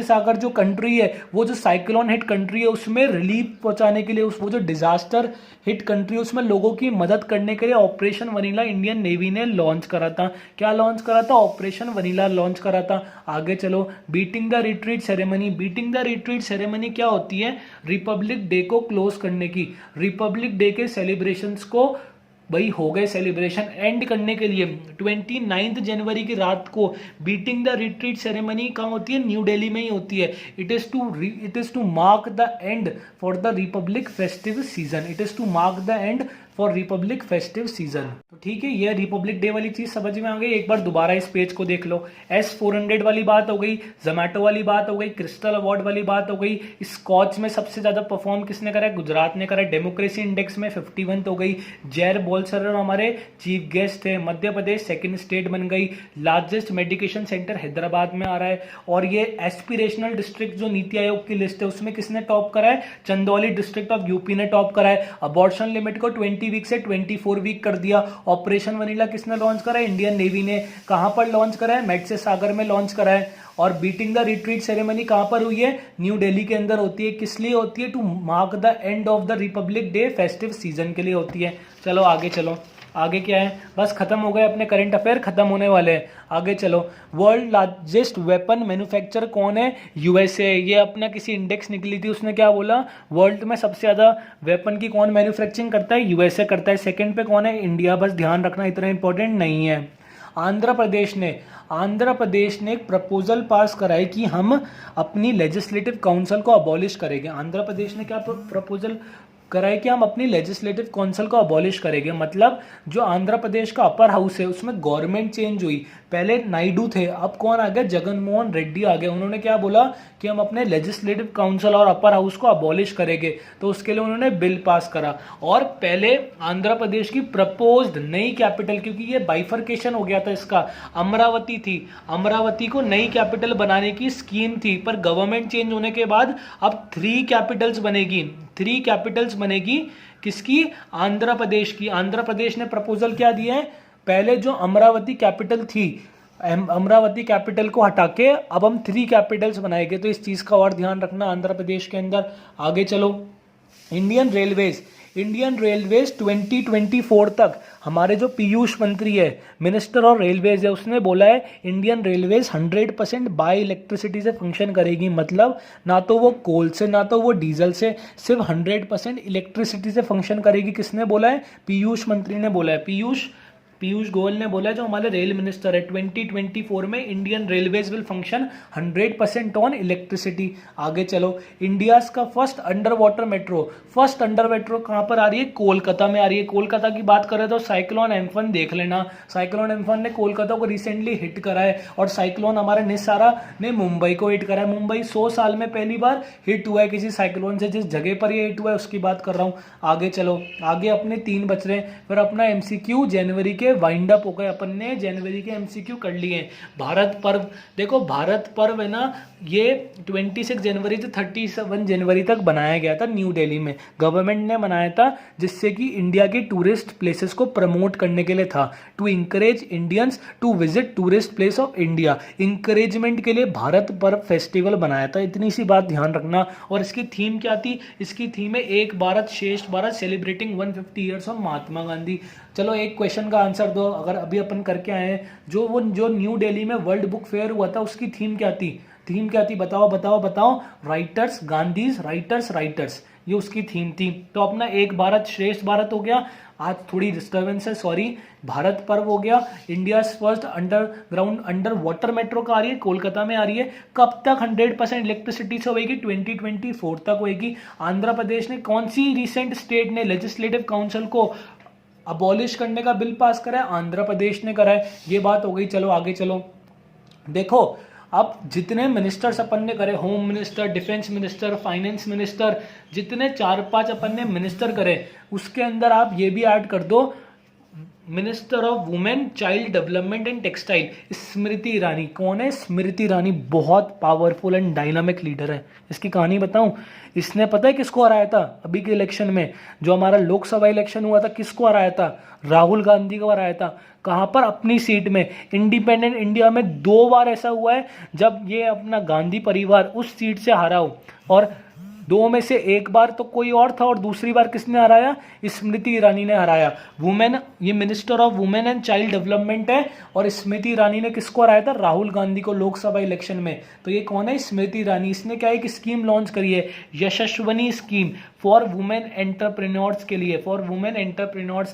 [SPEAKER 1] सागर जो कंट्री है, वो जो साइक्लोन हिट कंट्री है, उसमें रिलीफ पहुंचाने के लिए, वो जो डिजास्टर हिट कंट्री है, उसमें लोगों की मदद करने के लिए ऑपरेशन वनीला इंडियन नेवी ने लॉन्च करा था। क्या लॉन्च करा था? ऑपरेशन वनीला लॉन्च करा था। आगे चलो, beating the retreat ceremony. Beating the retreat ceremony क्या होती है? रिपब्लिक डे को क्लोज करने की, रिपब्लिक डे के सेलिब्रेशंस को भाई हो गए सेलिब्रेशन एंड करने के लिए 29 जनवरी की रात को बीटिंग द रिट्रीट सेरेमनी कहाँ होती है? न्यू दिल्ली में ही होती है। It is to mark the end for the republic festive season. It is to mark the end for republic festive season. तो ठीक है, ये रिपब्लिक डे वाली चीज समझ में आ गई। एक बार दोबारा इस पेज को देख लो। S-400 वाली बात हो गई, जोमैटो वाली बात हो गई, क्रिस्टल अवार्ड वाली बात हो गई। स्कॉच में सबसे ज्यादा परफॉर्म किसने करा है? गुजरात ने करा। डेमोक्रेसी इंडेक्स में 51 हो गई। जैर बोल्सोनारो हमारे चीफ गेस्ट थे। मध्य प्रदेश सेकंड स्टेट बन गई। लार्जेस्ट मेडिकेशन सेंटर हैदराबाद में आ रहा है। और ये एस्पिरेशनल डिस्ट्रिक्ट जो नीति आयोग की लिस्ट है, उसमें किसने टॉप करा है? चंदौली डिस्ट्रिक्ट ऑफ यूपी ने टॉप करा है। अबॉर्शन लिमिट को 20 20 वीक से 24 वीक कर दिया। ऑपरेशन वनीला किसने लॉन्च करा है? इंडियन नेवी ने। कहां पर लॉन्च करा है? मैत्स्य सागर में लॉन्च करा है। और बीटिंग द रिट्रीट सेरेमनी कहां पर हुई है? न्यू दिल्ली के अंदर होती है। किस लिए होती है? To mark the end of the republic day festive season के लिए होती है। चलो आगे चलो, आगे क्या है? बस खत्म हो गए अपने करंट अफेयर, खत्म होने वाले हैं। आगे चलो, वर्ल्ड लार्जेस्ट वेपन मैन्युफैक्चरर कौन है? यूएसए। ये अपना किसी इंडेक्स निकली थी, उसने क्या बोला? वर्ल्ड में सबसे ज्यादा वेपन की कौन मैन्युफैक्चरिंग करता है? यूएसए करता है। सेकंड पे कौन है? इंडिया। बस ध्यान रखना, इतना इंपॉर्टेंट नहीं है। आंध्र प्रदेश ने एक प्रपोजल पास कराई कि हम अपनी लेजिस्लेटिव काउंसिल को अबॉलिश करेंगे। आंध्र प्रदेश ने क्या प्रपोजल कराए कि हम अपनी लेजिस्लेटिव काउंसिल को अबॉलिश करेंगे। मतलब जो आंध्र प्रदेश का अपर हाउस है उसमें गवर्नमेंट चेंज हुई। पहले नायडू थे, अब कौन आ गया? जगनमोहन रेड्डी आ गए। उन्होंने क्या बोला कि हम अपने लेजिस्लेटिव काउंसिल और अपर हाउस को अबॉलिश करेंगे, तो उसके लिए उन्होंने बिल पास करा। और पहले आंध्र प्रदेश की प्रपोज्ड नई कैपिटल, क्योंकि ये बाइफर्केशन हो गया था इसका, अमरावती थी। अमरावती को नई कैपिटल बनाने की स्कीम थी, पर गवर्नमेंट चेंज होने के बाद अब 3 कैपिटल्स बनेगी। किसकी? आंध्र प्रदेश की। आंध्र प्रदेश ने प्रपोजल क्या दिया है? पहले जो अमरावती कैपिटल थी, अमरावती कैपिटल को हटा के अब हम 3 कैपिटल्स बनाएंगे। तो इस चीज का और ध्यान रखना आंध्र प्रदेश के अंदर। आगे चलो, इंडियन रेलवेज 2024 तक, हमारे जो पीयूष मंत्री है, मिनिस्टर और रेलवेज है, उसने बोला है इंडियन रेलवेज 100% बाय इलेक्ट्रिसिटी से फंक्शन करेगी। मतलब ना तो वो कोल से ना तो वो डीजल से, सिर्फ 100% इलेक्ट्रिसिटी से फंक्शन करेगी। किसने बोला है? पीयूष मंत्री ने बोला है। पीयूष गोयल ने बोला है, जो हमारे रेल मिनिस्टर है। 2024 में Indian railways will function 100% on electricity. आगे चलो, इंडिया का फर्स्ट अंडर वाटर मेट्रो कहां पर आ रही है? कोलकाता में आ रही है। कोलकाता की बात करें तो साइक्लोन एम्फन देख लेना। साइक्लोन एम्फन ने कोलकाता को रिसेंटली हिट करा है, और साइक्लोन हमारे निसारा ने मुंबई को हिट करा है। मुंबई 100 साल में पहली बार हिट हुआ है किसी साइक्लोन से। जिस जगह पर ये हिट हुआ है उसकी बात कर रहा हूं। आगे चलो, आगे अपने 3 बच रहे हैं। फिर अपना एमसीक्यू जनवरी के वाइंड अप हो गए, अपन ने जनवरी के एमसीक्यू कर लिए। भारत पर्व, देखो भारत पर्व है ना, ये 26 जनवरी से 31 जनवरी तक बनाया गया था न्यू दिल्ली में। गवर्नमेंट ने बनाया था जिससे कि इंडिया के टूरिस्ट प्लेसेस को प्रमोट करने के लिए था, to encourage Indians to visit tourist place of India. Encouragement के लिए भारत पर्व फेस्टिवल बनाया था। इतनी सी बात ध्यान रखना। और इसकी थीम क्या थी? इसकी थीम है एक भारत श्रेष्ठ Bharat, celebrating 150 years of Mahatma Gandhi. चलो एक क्वेश्चन का आंसर दो, अगर अभी अपन करके आए हैं। जो न्यू दिल्ली में वर्ल्ड बुक फेयर हुआ था उसकी थीम क्या थी? बताओ। राइटर्स गांधीज, राइटर्स, ये उसकी थीम थी। तो अपना एक भारत श्रेष्ठ भारत हो गया। आज थोड़ी डिस्टर्बेंस है, सॉरी। भारत पर्व हो गया। India first under water metro का आ रही है, कोलकाता में आ रही है। कब तक 100% इलेक्ट्रिसिटी से होगी? 2024 तक होगी। आंध्र प्रदेश ने, कौन सी रिसेंट स्टेट ने लेजिस्लेटिव काउंसिल को अबॉलिश करने का बिल पास करा है? आंध्र प्रदेश ने करा है। ये बात हो गई। चलो आगे चलो, देखो अब जितने मिनिस्टर्स अपन ने करे, home minister, defence minister, finance minister, जितने 4-5 अपन ने मिनिस्टर करे, उसके अंदर आप ये भी ऐड कर दो minister of women, child development and textile, Smriti Irani. कौन है? स्मृति ईरानी बहुत पावरफुल एंड डायनामिक लीडर है। इसकी कहानी बताऊं, इसने पता है किसको हराया था अभी के इलेक्शन में? जो हमारा लोकसभा इलेक्शन हुआ था, किसको हराया था? राहुल गांधी को हराया था। कहां पर? अपनी सीट में। इंडिपेंडेंट इंडिया में 2 बार ऐसा हुआ है जब ये अपना गांधी परिवार उस सीट से हारा हो, और 2 में से एक बार तो कोई और था और दूसरी बार किसने हराया? स्मृति ईरानी ने हराया। वुमेन, ये minister of women and child development है, और स्मृति ईरानी ने किसको हराया था? राहुल गांधी को लोकसभा इलेक्शन में। तो ये कौन है? स्मृति ईरानी। इसने क्या एक स्कीम लॉन्च करी है, यशस्विनी स्कीम फॉर वुमेन एंटरप्रेन्योर्स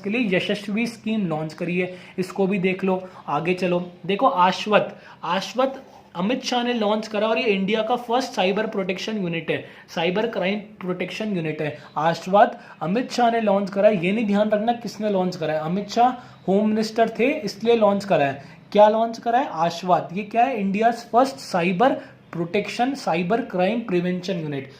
[SPEAKER 1] के लिए यशस्वी स्कीम लॉन्च करी है। इसको भी देख लो। आगे चलो, देखो आश्वत अमित शाह ने लॉन्च करा, और ये इंडिया का फर्स्ट साइबर प्रोटेक्शन यूनिट है, साइबर क्राइम प्रोटेक्शन यूनिट है। आश्वत अमित शाह ने लॉन्च करा है। ये नहीं ध्यान रखना किसने लॉन्च करा है, अमित शाह होम मिनिस्टर थे इसलिए लॉन्च करा है। क्या लॉन्च करा है? आश्वत। ये क्या है? India first cyber protection, cyber crime prevention unit.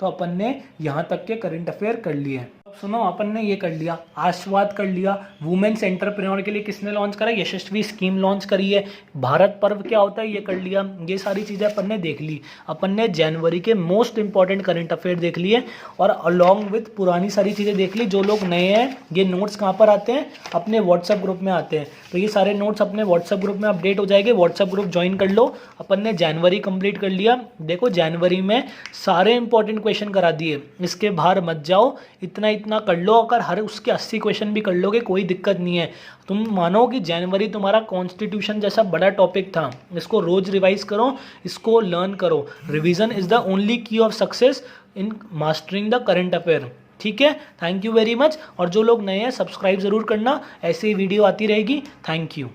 [SPEAKER 1] तो अपन ने यहां तक के करंट अफेयर कर लिए हैं। सुनो, अपन ने ये कर लिया, आशीर्वाद कर लिया, वुमेन्स एंटरप्रेन्योर के लिए किसने लॉन्च करा, यशस्वी स्कीम लॉन्च करी है, भारत पर्व क्या होता है ये कर लिया, ये सारी चीज़ें अपन ने देख ली। अपन ने जनवरी के मोस्ट इंपॉर्टेंट करंट अफेयर देख लिए और अलॉन्ग विथ पुरानी सारी चीज़ें देख ली। जो लोग नए हैं, ये नोट्स कहाँ पर आते हैं, अपने व्हाट्सअप ग्रुप में आते हैं, तो ये सारे नोट्स अपने व्हाट्सअप ग्रुप में अपडेट हो जाएंगे। व्हाट्सअप ग्रुप ज्वाइन कर लो। अपन ने जनवरी कंप्लीट कर लिया। देखो जनवरी में सारे इंपॉर्टेंट क्वेश्चन करा दिए, इसके बाहर मत जाओ, इतना इतना कर लो। अगर हर उसके 80 क्वेश्चन भी कर लोगे कोई दिक्कत नहीं है। तुम मानो कि जनवरी तुम्हारा कॉन्स्टिट्यूशन जैसा बड़ा टॉपिक था, इसको रोज रिवाइज करो, इसको लर्न करो। रिवीजन इज द ओनली की of success in mastering the current affair. ठीक है, थैंक यू वेरी मच। और जो लोग नए हैं सब्सक्राइब जरूर करना, ऐसे ही वीडियो आती रहेगी। Thank you.